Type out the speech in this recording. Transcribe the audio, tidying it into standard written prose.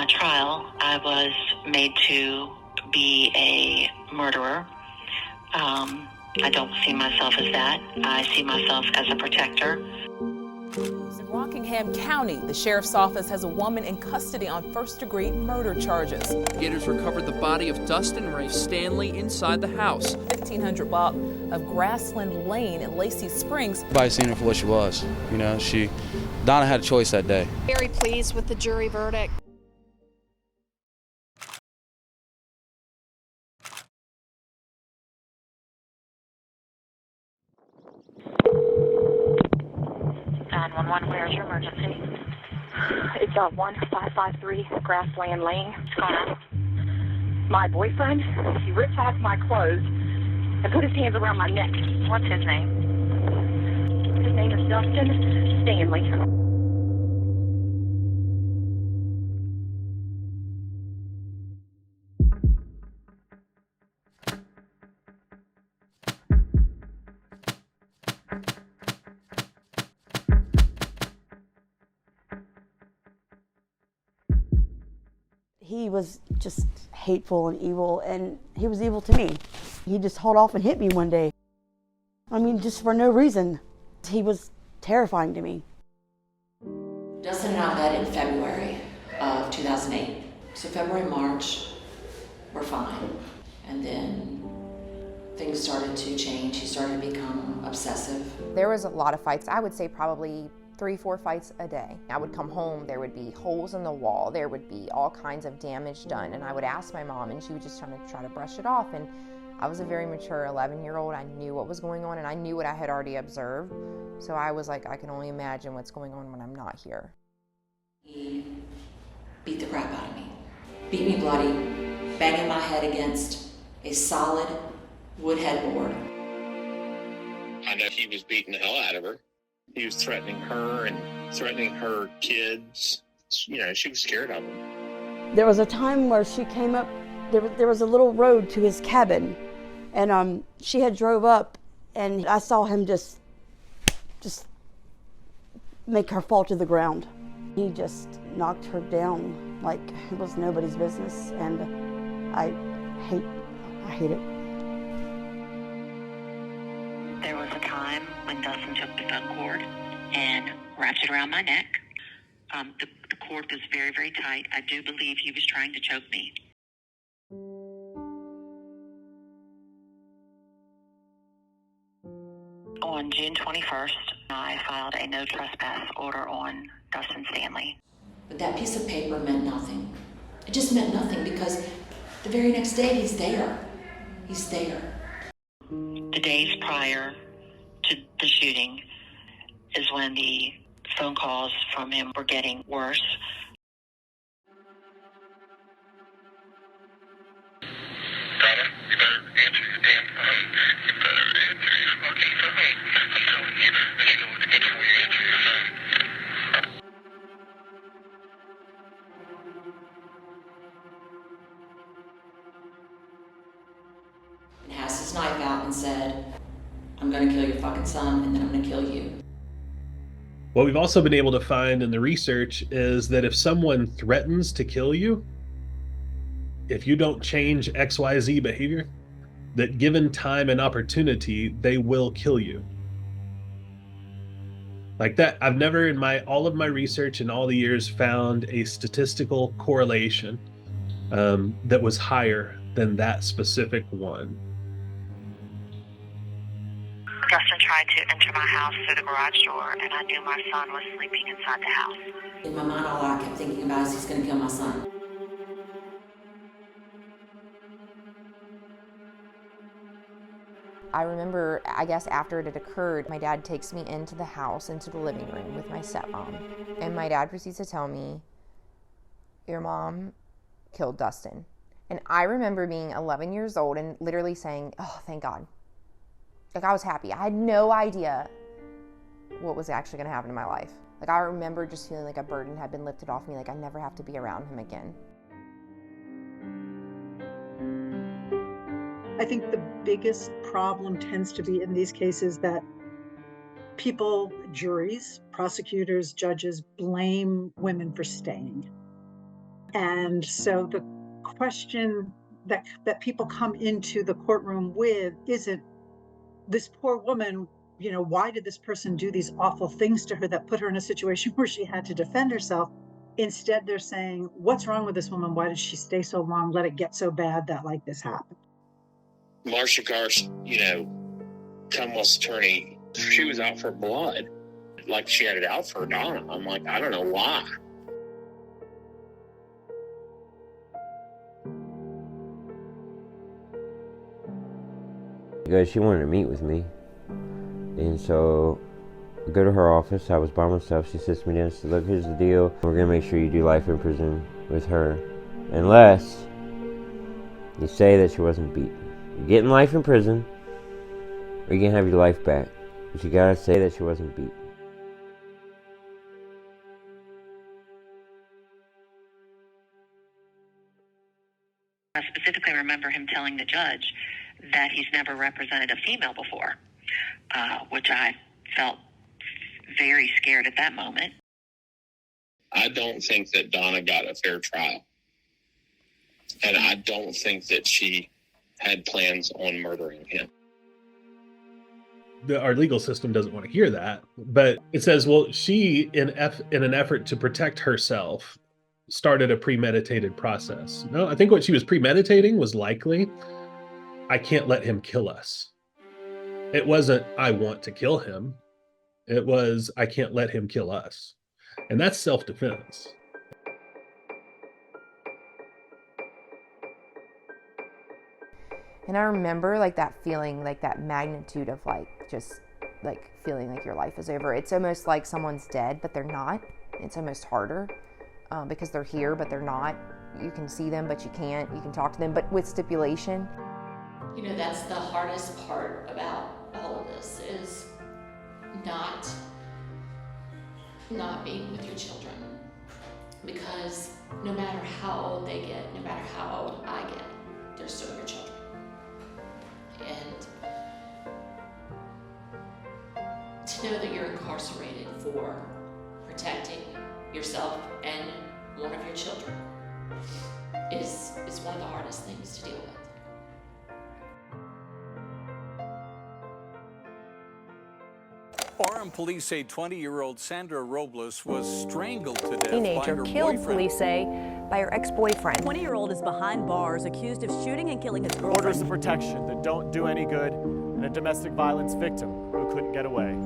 trial, I was made to be a murderer. I don't see myself as that. I see myself as a protector. In Rockingham County, the sheriff's office has a woman in custody on first-degree murder charges. Investigators recovered the body of Dustin Ray Stanley inside the house. 1,500 block of Grassland Lane in Lacey Springs. Everybody seen her for what she was. You know, Donna had a choice that day. Very pleased with the jury verdict. Where's your emergency? It's 1553 Grassland Lane. What's going on? My boyfriend, he ripped off my clothes and put his hands around my neck. What's his name? His name is Dustin Stanley. He was just hateful and evil, and he was evil to me. He just hauled off and hit me one day. I mean, just for no reason. He was terrifying to me. Dustin and I met in February of 2008. So February, March, we're fine. And then things started to change. He started to become obsessive. There was a lot of fights. I would say probably 3-4 fights a day. I would come home, there would be holes in the wall, there would be all kinds of damage done, and I would ask my mom, and she would just try to brush it off. And I was a very mature 11-year-old. I knew what was going on, and I knew what I had already observed. So I was like, I can only imagine what's going on when I'm not here. He beat the crap out of me. Beat me bloody, banging my head against a solid wood headboard. I know he was beating the hell out of her. He was threatening her and threatening her kids. You know, she was scared of him. There was a time where she came up, there was a little road to his cabin, and she had drove up, and I saw him just make her fall to the ground. He just knocked her down like it was nobody's business, and I hate it. There was a time when Dustin took the phone cord and wrapped it around my neck. The cord was very, very tight. I do believe he was trying to choke me. On June 21st, I filed a no trespass order on Dustin Stanley. But that piece of paper meant nothing. It just meant nothing because the very next day he's there. He's there. The days prior to the shooting is when the phone calls from him were getting worse. Donna, you better answer your damn phone. You better answer your fucking phone. I'm telling you, that you know what to get before you answer your phone. And has his knife out and said, I'm gonna kill your fucking son, and then I'm gonna kill you. What we've also been able to find in the research is that if someone threatens to kill you, if you don't change XYZ behavior, that given time and opportunity, they will kill you. Like that, I've never in all of my research in all the years found a statistical correlation that was higher than that specific one. Dustin tried to enter my house through the garage door, and I knew my son was sleeping inside the house. In my mind, all I kept thinking about is he's gonna kill my son. I remember, I guess after it had occurred, my dad takes me into the house, into the living room with my stepmom. And my dad proceeds to tell me, your mom killed Dustin. And I remember being 11 years old and literally saying, oh, thank God. Like, I was happy. I had no idea what was actually gonna happen in my life. Like, I remember just feeling like a burden had been lifted off me, like I never have to be around him again. I think the biggest problem tends to be in these cases that people, juries, prosecutors, judges blame women for staying. And so the question that people come into the courtroom with isn't this poor woman, why did this person do these awful things to her that put her in a situation where she had to defend herself? Instead, they're saying, what's wrong with this woman? Why did she stay so long, let it get so bad that like this happened? Marcia Garst, Commonwealth's attorney, she was out for blood. Like she had it out for Donna. I'm like, I don't know why. Because she wanted to meet with me. And so I go to her office. I was by myself. She sits me down and says, look, here's the deal. We're going to make sure you do life in prison with her. Unless you say that she wasn't beaten. You're getting life in prison, or you can have your life back. But you got to say that she wasn't beaten. I specifically remember him telling the judge that he's never represented a female before, which I felt very scared at that moment. I don't think that Donna got a fair trial. And I don't think that she had plans on murdering him. Our legal system doesn't want to hear that, but it says, well, she, in an effort to protect herself, started a premeditated process. No, I think what she was premeditating was likely, I can't let him kill us. It wasn't, I want to kill him. It was, I can't let him kill us. And that's self-defense. And I remember like that feeling, like that magnitude of just feeling like your life is over. It's almost like someone's dead, but they're not. It's almost harder because they're here, but they're not. You can see them, but you can't. You can talk to them, but with stipulation. That's the hardest part about all of this is not being with your children. Because no matter how old they get, no matter how old I get, they're still your children. And to know that you're incarcerated for protecting yourself and one of your children is one of the hardest things to deal with. Orem police say 20-year-old Sandra Robles was strangled to death Teenager by her killed, boyfriend. police say, by her ex-boyfriend. 20-year-old is behind bars, accused of shooting and killing his girlfriend. Orders of protection that don't do any good, and a domestic violence victim who couldn't get away.